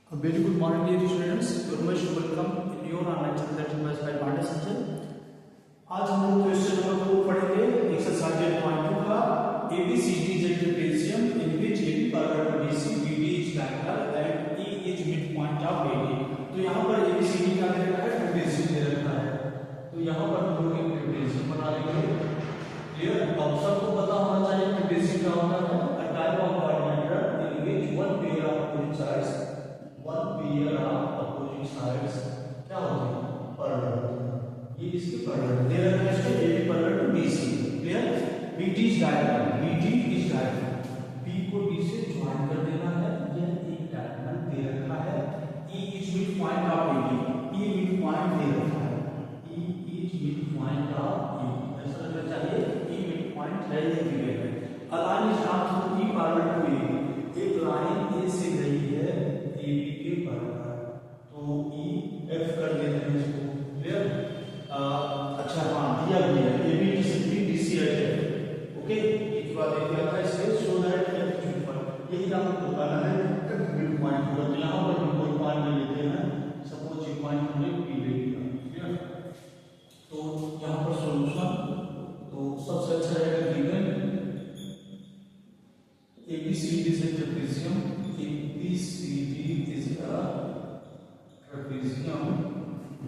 A very good morning, dear students. You're most welcome in your online channel that is by Pandey Sanjay. आज हम लोग question number 2 पढ़ेंगे exercise 8.2 का ABCD is a trapezium in which AB parallel to BC, BD is diagonal and E is midpoint of AD। तो यहाँ पर ABCD क्या दे रखा है? ट्रेपेजियम दे रखा है। तो यहाँ पर हम लोग एक ट्रेपेजियम बना लेंगे। क्लियर? अब सबको पता होना चाहिए ट्रेपेजियम क्या होता है? A type of quadrilateral in which one pair of opposite sides क्या होते हैं? पैरेलल। ये इसके पैरेलल दे रखा है, इसके AB parallel to BC। Clear? BD is diagonal, BD is diagonal, B को D से ज्वाइन कर देना है। यह एक डायगोनल दे रखा है। E is mid point of AB, E mid point दे रखा है। E is mid point of AB, ऐसा लगना चाहिए E मिड पॉइंट है, ये गिवन है। A line is drawn through E parallel to AB, एक लाइन A से गई है AB के पैरेलल, तो E F कर देते हैं इसको। क्लियर? अच्छा हाँ, दिया भी है AB डिसिप्लिन DC है। ओके, एक बात एक क्या था इससे शो दैट F पर यही आपको बताना है मिड पॉइंट होगा। तो यहाँ पर मिड पॉइंट में लेते हैं, सपोज ये पॉइंट हमने P ले लिया। क्लियर? तो यहाँ पर सॉल्यूशन तो सबसे अच्छा रहेगा given ABCD is a trapezium, ABCD is a trapezium,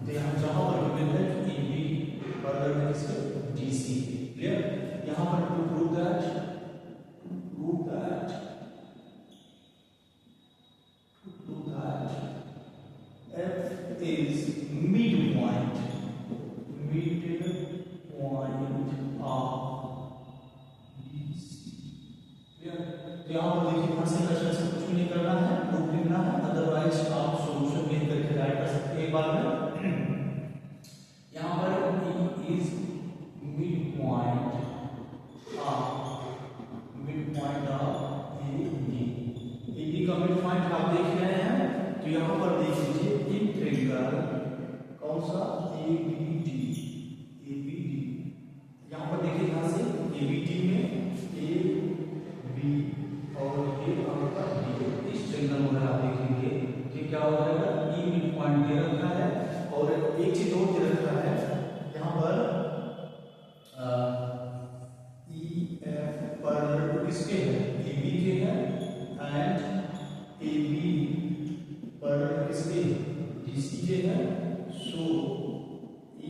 जहाँ पर गिवन है AB पैरेलल है इसके DC। क्लियर? यहाँ पर to prove that F is midpoint of DC। तो यहाँ पर देखिए यहाँ से क्वेश्चन से कुछ भी नहीं करना है, प्रूफ लिखना है, अदरवाइज आप सॉल्यूशन देख करके राइट कर सकते हैं एक बार में। यहाँ पर E is mid point of AB का मिड पॉइंट आप देख रहे हैं। तो यहाँ पर देख लीजिए इन ट्रायंगल कौन सा ABD, यहाँ पर देखिए यहाँ से ABD में AB और ये आपका D, इस ट्रायंगल में आप देखेंगे कि क्या हो जाएगा, E मिड पॉइंट दे रखा है और एक चीज और दे रखा है यहाँ पर EF पैरेलल टू किसके है? AB के है एंड AB पैरेलल किसके? DC के है। सो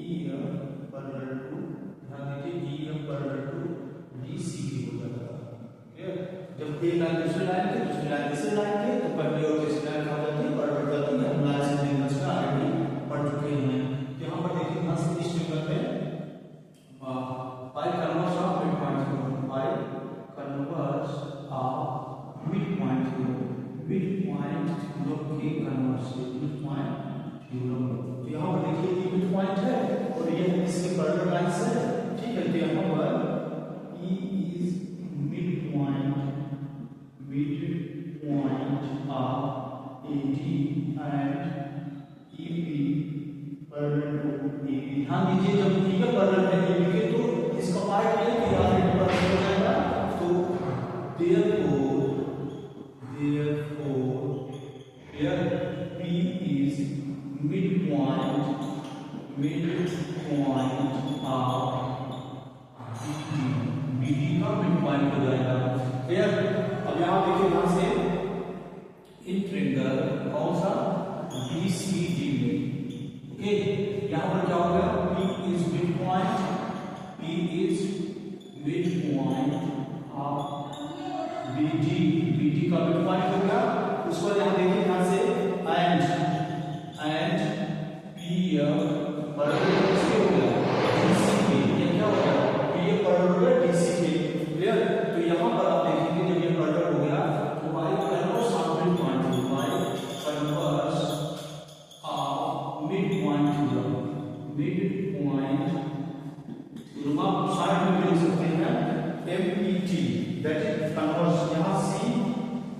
EF पैरेलल टू, ध्यान दीजिए EF पैरेलल टू DC की हो जाएगा। जब एक लाइन दूसरी लाइन के, दूसरी लाइन तीसरी लाइन के, तो पहले और तीसरी लाइन कहा जाती है पैरेलल जाती है। हम लाइन से ट्रायंगल्स में ऑलरेडी पढ़ चुके हैं। यहाँ पर देखिए यहाँ से इस ट्रायंगल में by converse of mid point theorem, by converse of mid point theorem, mid point theorem के कन्वर्स से मिड पॉइंट थ्योरम। तो यहाँ पर देखिए ये मिड पॉइंट है और ये इसके पैरेलल लाइन से है। ठीक है, तो यहाँ पर E is midpoint of AD and EB parallel to AB। ध्यान दीजिए जब E का पैरेलल है AB के तो इसका पार्ट है कि यार ये पैरेलल हो जाएगा। तो therefore here P is midpoint of BD का मिड पॉइंट हो जाएगा। क्लियर? अब यहाँ देखिए यहाँ से इन ट्रायंगल कौन सा BCD में, ओके, यहाँ पर क्या होगा? P is midpoint of BD का मिड पॉइंट हो गया। उसके बाद यहाँ देखिए यहाँ से एंड PF पैरेलल किसके हो गया? DC के। ये क्या हो गया? PF पैरेलल है DC के। क्लियर? तो यहाँ पर आप देखेंगे जब ये पैरेलल हो गया तो bye converse of mid point theorem आप साइड में लिख सकते हैं MET, दैट इज कन्वर्स। यहाँ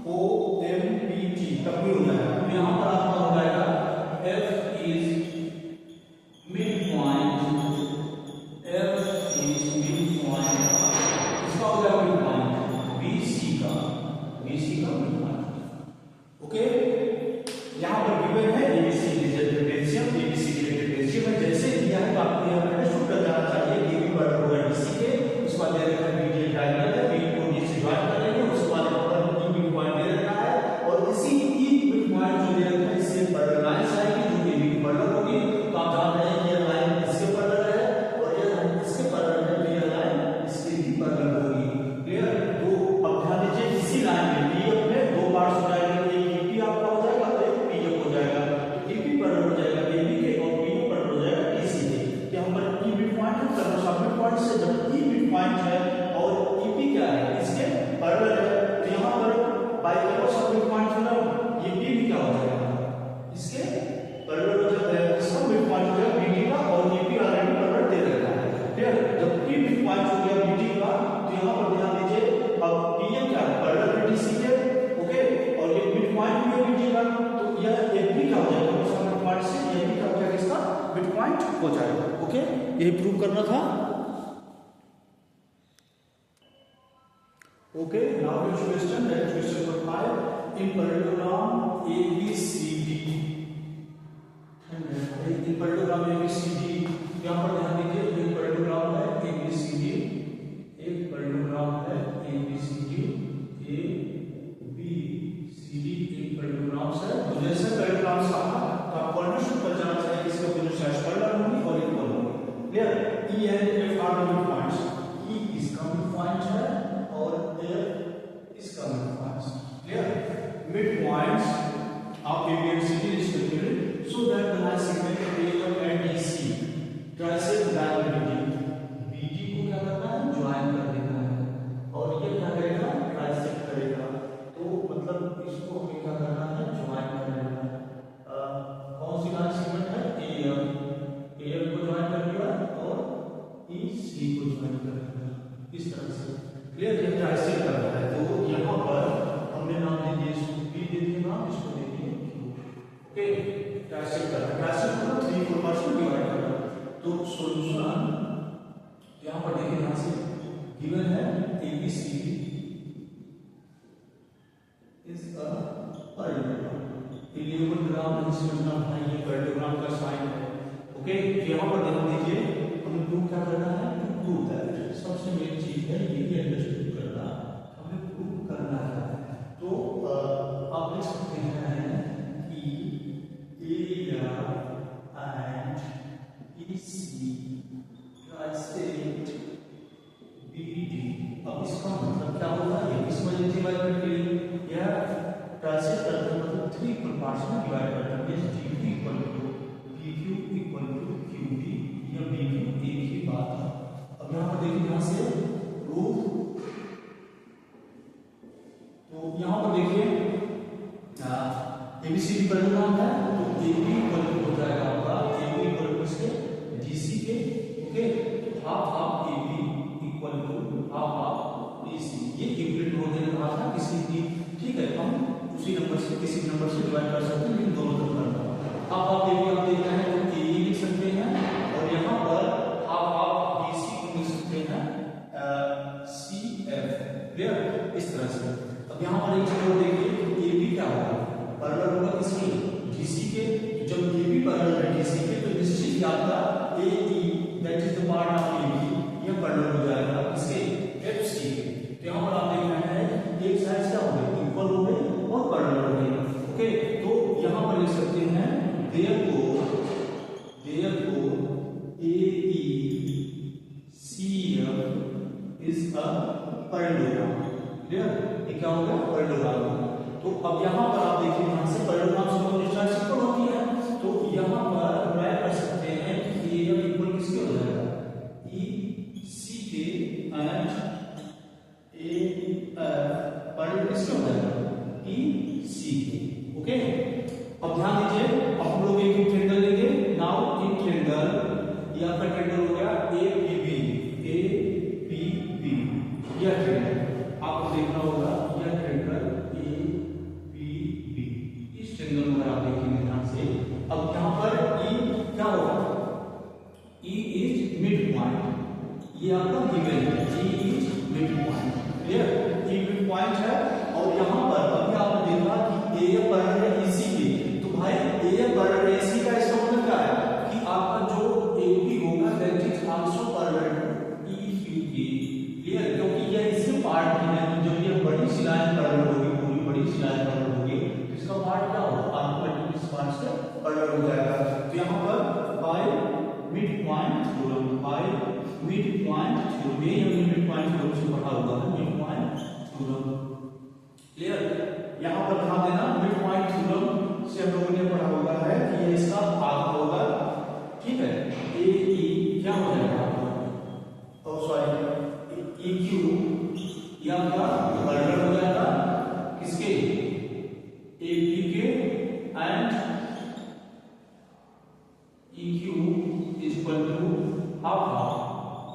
COMPT तब भी हो जाएगा। तो यहाँ पर आपका हो जाएगा F is midpoint, इसका हो जाएगा मिड पॉइंट BC का मिड पॉइंट। ओके, गिवन है एबीसी ट्रेपेजियम, एबीसी ट्रेपेजियम है जैसे दिया है तो आपको यहां पर शुरू कर जाना चाहिए कि भी बड़ा होगा डीसी के, उसके बाद दे रखा है बीडी डायगोनल है, बी को डी से ज्वाइन करेंगे, उसके बाद यहां पर ई बी पॉइंट दे रखा है और इसी ई बी पॉइंट जो दे रखा है इससे पैरेलल लाइन आएगी जो कि बी पैरेलल होगी। तो आप जान रहे हैं ये लाइन इसके पैरेलल है और ये लाइन इसके पैरेलल है, तो ये लाइन इसके भी पैरेलल होगी। क्लियर? तो अब ध्यान दीजिए इसी लाइन में पीएफ में दो पार्ट्स हो जाएंगे, एक ईपी आपका हो जाएगा और एक पीएफ हो जाएगा। तो ईपी पैरेलल हो जाएगा एबी के और पीएफ पैरेलल हो जाएगा डीसी के। यहाँ पर ईबी पॉइंट है, तो सबमिट पॉइंट से जब ईबी पॉइंट है और ईपी क्या है इसके पैरेलल है, तो यहाँ पर बाई करो सबमिट पॉइंट है ना, ये बी भी क्या हो जाएगा इसके पैरेलल हो जाता है, इसका मिड पॉइंट हो जाएगा बीडी का और ईपी ऑलरेडी पैरेलल दे रखा है। क्लियर? जब ई मिड पॉइंट हो गया बीडी का तो यहाँ पर ध्यान दीजिए अब पीएम क्या है पैरेलल है डीसी के, ओके, और ये मिड पॉइंट भी है बीडी का, तो यह एक भी क्या हो जाएगा सबमिट पॉइंट से ये भी क्या हो जाएगा इसका मिड पॉइंट हो जाएगा। ओके, यही प्रूव करना था। Okay, now next question, that question number 5 in parallelogram ABCD, in parallelogram ABCD यहां पर ध्यान दीजिए एक पैरेललोग्राम है एबीसीडी, एक पैरेललोग्राम है ABCD, A B C D एक पैरेललोग्राम है। तो जैसे पैरेललोग्राम का तो आप कॉन्ट्रीब्यूशन कर जाना चाहिए, इसका पोजीशन साइज पैरेलल होगी और इक्वल होगी। Clear? E and F are mid points, E इसका मिड पॉइंट है और एफ इसका mid point. Clear? Mid points आप A B and C D list करेंगे so that the line segment AF and DC कैसे diagonally BD को क्या करना है ज्वाइन कर देना है और ये क्या करेगा ट्राइसेक्ट करेगा, तो मतलब इसको हमें क्या करना है ज्वाइन कर देना है। कौन सी लाइन सेगमेंट है AF को ज्वाइन कर दिया और EC को ज्वाइन कर दिया इस तरह से। क्लियर? ये ट्राइसेक्ट कर रहा है, तो यहाँ पर हमने नाम दे दिया इसको P दे दिया नाम, इसको दे दिया Q। ओके, ट्राइसेक्ट कर रहा है, ट्राइसेक्ट मतलब 3 4 पार्ट्स में डिवाइड कर रहा है। तो सॉल्यूशन यहां पर देखिए यहां से गिवन है ABCD is a parallelogram, parallelogram नहीं समझना भाई ये पैरेललोग्राम का साइन है। ओके, यहां पर ध्यान दीजिए हमें प्रूव क्या करना है, प्रूव दैट सबसे मेन चीज है ये भी अंडरस्टूड करना, हमें प्रूव करना है। तो आप देख सकते हैं कि area and EC trisect BD, अब इसका मतलब क्या होगा ये इस वजह से डिवाइड करके यह ट्राइसेक्ट करते हैं मतलब 3 इक्वल पार्ट्स में डिवाइड करते हैं, means DQ equal to PQ equal to QB या BQ एक ही बात है। अब यहां पर देखिए यहां से प्रूफ, तो यहां पर देखिए एबीसीडी पैरेललोग्राम है तो AB इक्वल टू हो जाएगा आपका AB इक्वल टू इसके DC के, ओके, तो half half AB equal to half half DC, ये इक्वल हो देने वाला था किसी भी, ठीक है, हम उसी नंबर से किसी नंबर से डिवाइड कर सकते हैं लेकिन दोनों तरफ करना। हाफ हाफ AB आप देख रहे हैं तो AE लिख सकते हैं और यहाँ पर हाफ हाफ DC को लिख सकते हैं CF। क्लियर? इस तरह से। अब यहाँ पर एक चीज और देखिए AB क्या होगा पैरेलल होगा किसके DC के, जब AB पैरेलल है DC के तो निश्चित आपका AE that is the part of AB ये पैरेलल हो जाएगा इसके FC के। तो यहाँ पर आप देख रहे हैं एक साइड क्या हो गई इक्वल हो गई और पैरेलल हो गई। ओके, तो यहाँ पर लिख सकते हैं therefore AECF is a parallelogram. Clear? ये क्या होगा पैरेललोग्राम। तो अब यहाँ पर आप देखिए यहां से पैरेललोग्राम से तो डिस्टेंस इक्वल होती है, तो यहाँ पर ट्राई कर सकते हैं कि ये इक्वल किसके हो जाएगा EC के एंड AF पैरेलल किसके हो जाएगा EC के। ओके, अब ध्यान दीजिए अब हम लोग एक ट्रायंगल लेंगे। नाउ इन ट्रायंगल ये आपका ट्रायंगल हो गया APB यह ट्रायंगल आपको देखना होगा, यह ट्रायंगल APB इस ट्रायंगल में आप देखेंगे ध्यान से। अब यहाँ पर E क्या होगा E इज मिड पॉइंट, ये आपका गिवन है E is mid point. Clear? E mid point है और यहाँ पर अभी आपने देखा कि AF पैरेलल है EC के, तो भाई पॉइंट थ्योरम से पढ़ा हुआ है, मिड पॉइंट थ्योरम। क्लियर? यहाँ पर ध्यान देना, मिड पॉइंट थ्योरम से हम लोगों ने पढ़ा हुआ है कि ये इसका भाग होगा, ठीक है, ए ई क्या हो जाएगा, तो सॉरी ई क्यू या का बर्डन हो जाएगा किसके, ए बी के, and E Q is equal to half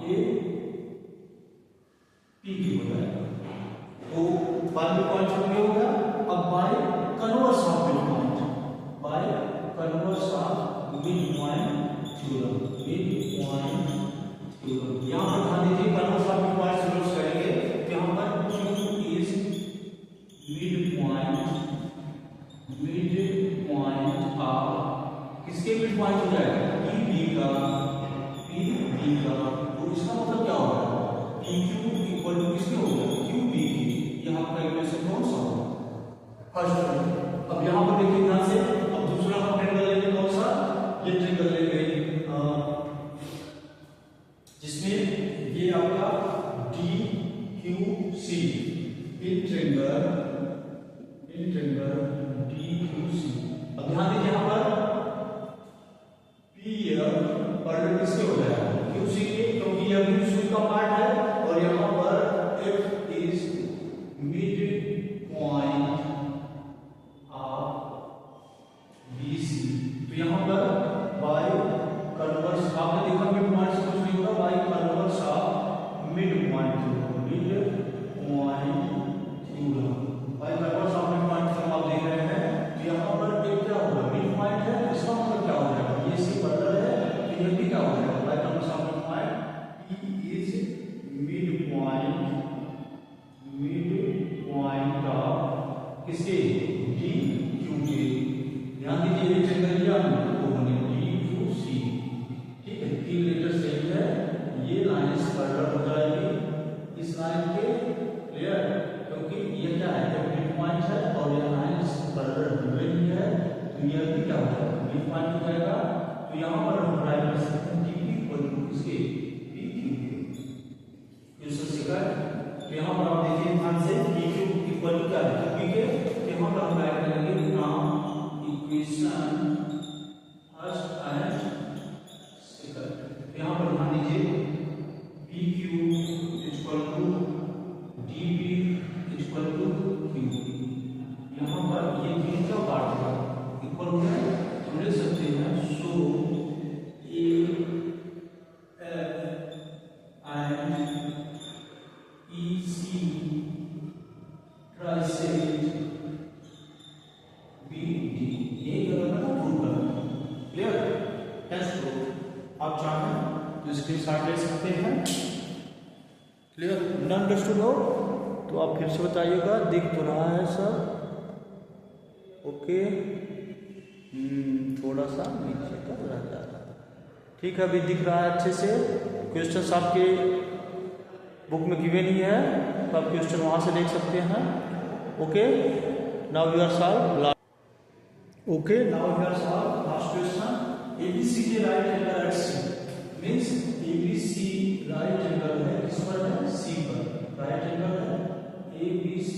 A P Q हो जाएगा। तो बाय मिड पॉइंट थ्योरम ये होगा। अब bye converse of mid point, bye converse of mid point theorem, mid point theorem. यहां पर ध्यान दीजिए, converse of mid point theorem करेंगे तो यहां पर Q is mid point of किसके मिड पॉइंट हो जाएगा, P B का, तो इसका मतलब क्या होगा, PQ इक्वल टू किसके होगा, QB की। यहाँ का इक्वेशन कौन सा होगा, फर्स्ट। अब यहाँ पर देखिए ध्यान से, अब दूसरा हम ट्रायंगल लेंगे कौन सा, ये ट्रायंगल लेंगे जिसमें ये आपका DQC, इन ट्रायंगल DQC। अब ध्यान दीजिए यहाँ पर P पर किसके हो जाएगा, QC के, क्योंकि यह QC का पार्ट है, और यहाँ पर F is mid point of BC। तो यहाँ पर बाय कन्वर्स, आपने देखा मिड पॉइंट से कुछ नहीं होगा, bye converse of mid point theorem, bye converse of mid point theorem आप देख रहे हैं। तो यहाँ पर एक क्या होगा, मिड पॉइंट है, इसका मतलब क्या हो जाएगा, ये सी बदल है, तो ये भी क्या हो जाएगा, bye converse of mid point P is mid point of किसके, DQ के। ध्यान दीजिए ये ट्रायंगल लिया हमने, वो बने DQC, ठीक है, तीन लेटर सही है, ये लाइन पैरेलल हो जाएगी इस लाइन के। क्लियर? क्योंकि ये क्या है, मिड पॉइंट है और ये लाइन पैरेलल हो रही है, तो ये भी क्या हो जाएगा, मिड पॉइंट हो जाएगा। तो यहाँ पर हम राइट कर सकते हैं DP इक्वल टू किसके, PQ के। तो यहाँ पर आप देखिए ध्यान से, PQ इक्वल टू क्या है, QP के। यहाँ पर हम राइट करेंगे from equation first and second. यहाँ पर ध्यान दीजिए, PQ equal to DP equal to QP। यहाँ पर ये तीन का पार्ट है, इक्वल हो गया, हम लिख सकते हैं सो आप चाहें तो स्क्रीनशॉट ले सकते हैं। क्लियर? नॉन अंडरस्टूड हो तो आप फिर से बताइएगा, दिख तो रहा है सर, ओके, थोड़ा सा नीचे तक रह जा रहा है, ठीक है, अभी दिख रहा है अच्छे से। क्वेश्चंस आपके बुक में गिवन ही है, तो आप क्वेश्चन वहाँ से देख सकते हैं। Okay, now you are solve, okay, now you are solve last question. ABC के right angle at C means ABC right angle है किस पर है, C पर, राइट एंगल है ABC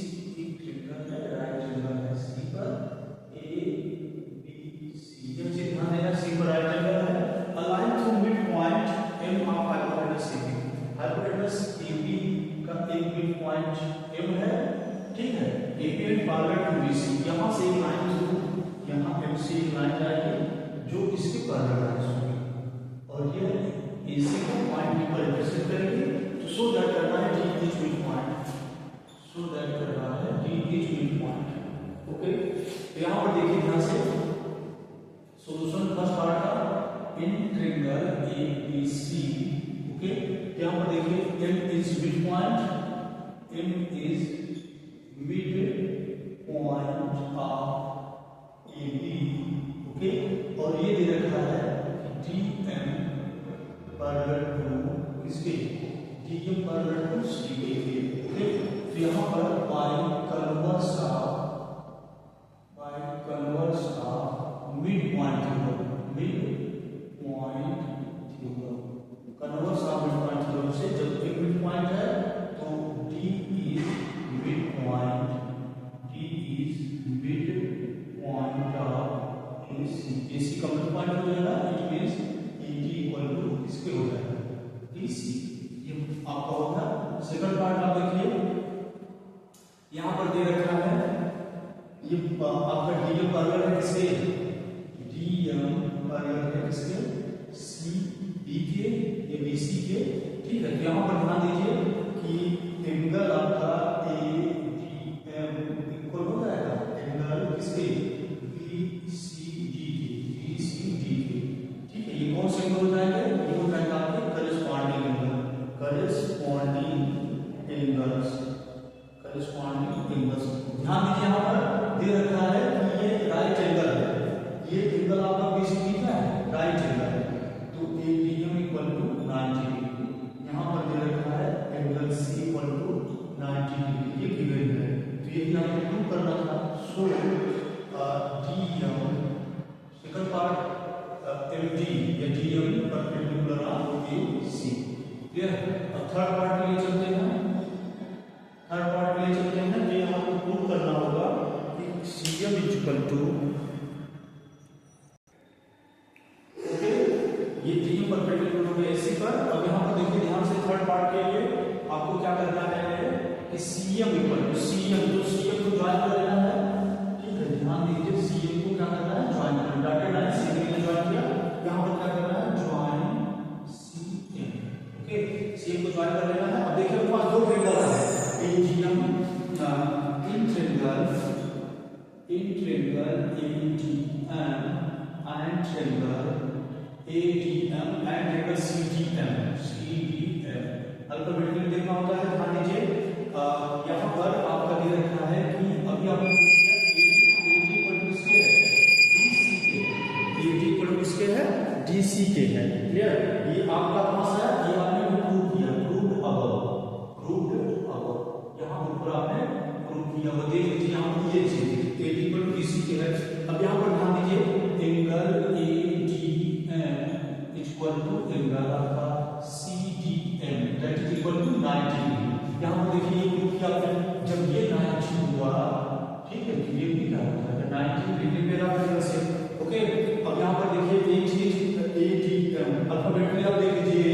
ट्रायंगल है, राइट एंगल है C पर, ABC। ये चीज ध्यान देना, C पर राइट एंगल है, align through mid point M of hypotenuse AB। Hypotenuse AB का एक मिड पॉइंट M है, ठीक है, AB and parallel to BC। यहां से एक लाइन थ्रू यहां MC लाइन जाएगी जो इसके पैरेलल है, और ये AC को पॉइंट पर इंटरसेक्ट करेगी। तो सो दैट करना है D is mid point, so that करना है D is mid point. Okay, तो यहां पर देखिए ध्यान से, सॉल्यूशन फर्स्ट पार्ट का इन ट्रायंगल ABC। ओके, यहां पर देखिए M is mid point, M is mid point of AB। Okay, और ये दे रखा है DM पैरेलल टू किसके, DM पैरेलल टू CA के। ओके, तो यहाँ पर by converse of mid point theorem, converse of mid point theorem से, जब एक मिड पॉइंट है मतलब हो जाएगा, it means AD equal to किसके हो जाएगा, BC। ये आपका होगा। सेकंड पार्ट आप देखिए, यहां पर दे रखा है ये आपका DM पैरेलल है किसके, DM पैरेलल है किसके, CD के, ये BC के, ठीक है। यहां पर ध्यान दीजिए कि एंगल आपका ADM इक्वल हो जाएगा एंगल किसके, BCD के, ठीक है। ये कौन से एंगल हो जाएगा, ये हो जाएगा आपके करस्पॉन्डिंग एंगल, ध्यान दीजिए यहां पर दे रखा है कि ये राइट एंगल है, ये एंगल आपका BCD का है, राइट एंगल है, तो ADM इक्वल टू 90 डिग्री। यहां पर दे रखा है angle C equal to 90 degree, ये गिवन है, तो ये आपको प्रूव करना था। So DM second part MD या DM perpendicular on AC, clear. अब थर्ड पार्ट के लिए चलते हैं, ये आपको प्रूव करना होगा कि CM इक्वल टू, ओके, ये DM परपेंडिकुलर होगा AC पर। अब यहां पर देखिए ध्यान से, थर्ड पार्ट के लिए आपको क्या करना है कि CM इक्वल टू CM, तो CM को ज्वाइन कर लेना है, ठीक है। ध्यान दीजिए CM को क्या करना है, ज्वाइन करना, डॉटेड लाइन CM ने ज्वाइन किया, यहां पर क्या करना है, ज्वाइन CM, ओके, CM को ज्वाइन कर लेना है। अब देखिए मेरे पास दो ट्रिंगल है, ADM इंट्रिंगल ADM and triangle CDM alphabetically देखना होता है। ध्यान दीजिए यहाँ पर आपका दे रखा है कि अभी आपने AD इक्वल टू किसके है, DC के, AD इक्वल टू किसके है, DC के है, क्लियर। ये आपका कौन सा है, ये आपने प्रूव किया, प्रूव्ड अबव, यहाँ ऊपर आपने प्रूव किया, वो देख लीजिए यहाँ पर ये चीज AD इक्वल टू DC के है। अब यहाँ पर ध्यान दीजिए angle ADM equal to angle आपका CDM that is equal to 90 degree. यहाँ पर देखिए ये प्रूव किया आपने, जब ये 90 हुआ, ठीक है, तो ये भी क्या होता है 90 डिग्री मेरा फिगर से, ओके। अब यहाँ पर देखिए एक चीज ADM अल्फाबेटिकली आप देख लीजिए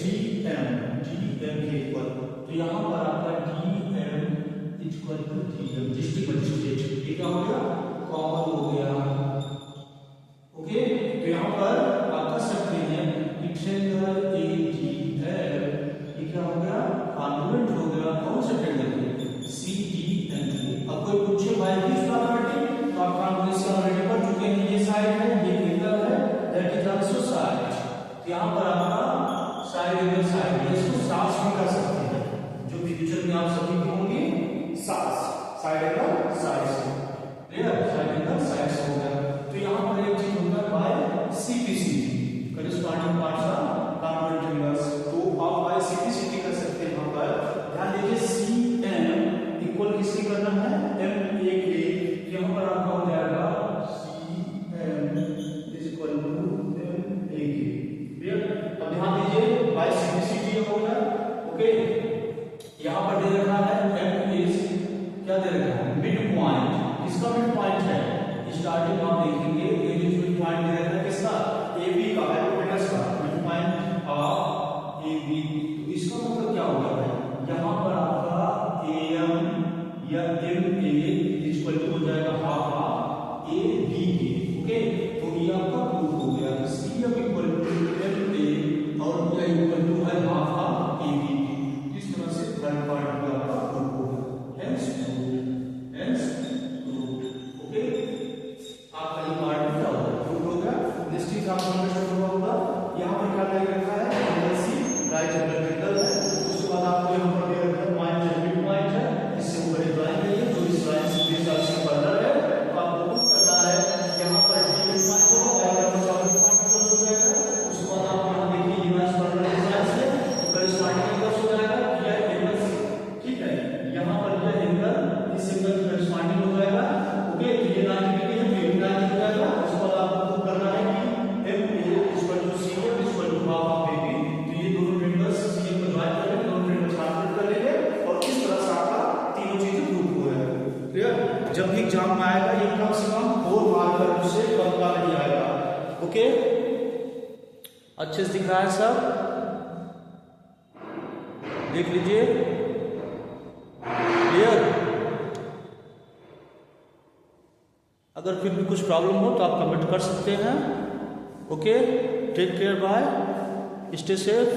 DM के इक्वल, तो यहाँ पर आपका DM equal to DM, district magistrate, ये क्या हो गया, कॉमन हो गया, ओके। तो यहाँ पर आप कर सकते हैं ट्रायंगल ADM, ये क्या हो गया, कॉन्ग्रुएंट हो गया कौन से ट्रायंगल CDM। अब कोई पूछे भाई किस प्रॉपर्टी, तो आप कॉन्ग्रुएंसी ऑलरेडी पढ़ चुके हैं, ये साइड है, ये एंगल है, दैट इज आल्सो साइड। तो यहाँ पर आपका साइड एंगल साइड, इसको सास भी कर सकते हैं, जो फ्यूचर में आप सभी की होंगी सास, side angle side, clear, side angle side हो गया। तो यहाँ पर एक चीज होता है by CPCT corresponding parts of congruent triangles, तो आप बाय CPCT कर सकते हैं। यहाँ पर ध्यान दीजिए CM इक्वल किसके करना है, MA के, यहाँ पर आपका हो जाएगा CM इक्वल टू MA के, क्लियर। अब ध्यान दीजिए बाय CPCT हो गया, ओके। यहाँ पर दे रखा है M इज क्या दे रखा है, मिड पॉइंट, किसका मिड पॉइंट है, स्टार्टिंग आप देखेंगे ये जो मिड पॉइंट दे रखा है किसका, AB का, हाइपोटेनस का मिड पॉइंट ऑफ AB। तो इसका मतलब क्या होगा भाई, यहाँ पर आपका AM या MA इक्वल टू हो जाएगा हाफ ऑफ AB के, ओके। तो ये आपका प्रूफ हो गया कि CM इक्वल टू MA और A इक्वल टू है हाफ ऑफ AB के। इस तरह से थर्ड पार्ट का आपका प्रूफ हो गया, हेंस ओके। आपका ये पार्ट क्या होगा, प्रूफ हो गया। नेक्स्ट चीज आपको अंडरस्टैंड होगा, यहाँ पर क्या दे रखा है, angle C right angle triangle है, उसके बाद आपको यहाँ पर दे रखा है पॉइंट है, मिड पॉइंट है, इससे ऊपर एक लाइन है, जो इस लाइन से बेस से पैरेलल है, तो आपको प्रूफ करना है यहाँ पर D मिड पॉइंट होगा, अगर तो सब मिड पॉइंट क्लोज हो जाएगा, उसके बाद आप यहाँ देखिए ये लाइन पैरेलल इस लाइन से, तो करस्पॉन्डिंग एंगल हो जाएगा, यह एंगल ठीक है, यहाँ पर यह एंगल इस एंगल के करस्पॉन्डिंग हो जाएगा, ओके। तो ये 90 डिग्री है, ये 90 हो जाएगा। उसके बाद आपको प्रूव करना है कि MA equal to CM equal to half of AB, तो ये दोनों ट्रायंगल्स CM को ज्वाइन कर लेंगे, दोनों ट्रायंगल्स कॉन्फ्लिक्ट कर लेंगे, और इस तरह से आपका तीनों चीजें प्रूव हो जाएगा, क्लियर। जब भी एग्जाम में आएगा ये कम से कम 4 मार्कर से कम का नहीं आएगा, ओके, अच्छे से दिख रहा है सब, देख लीजिए, क्लियर। अगर फिर भी कुछ प्रॉब्लम हो तो आप कमेंट कर सकते हैं। Okay, take care, bye, stay safe.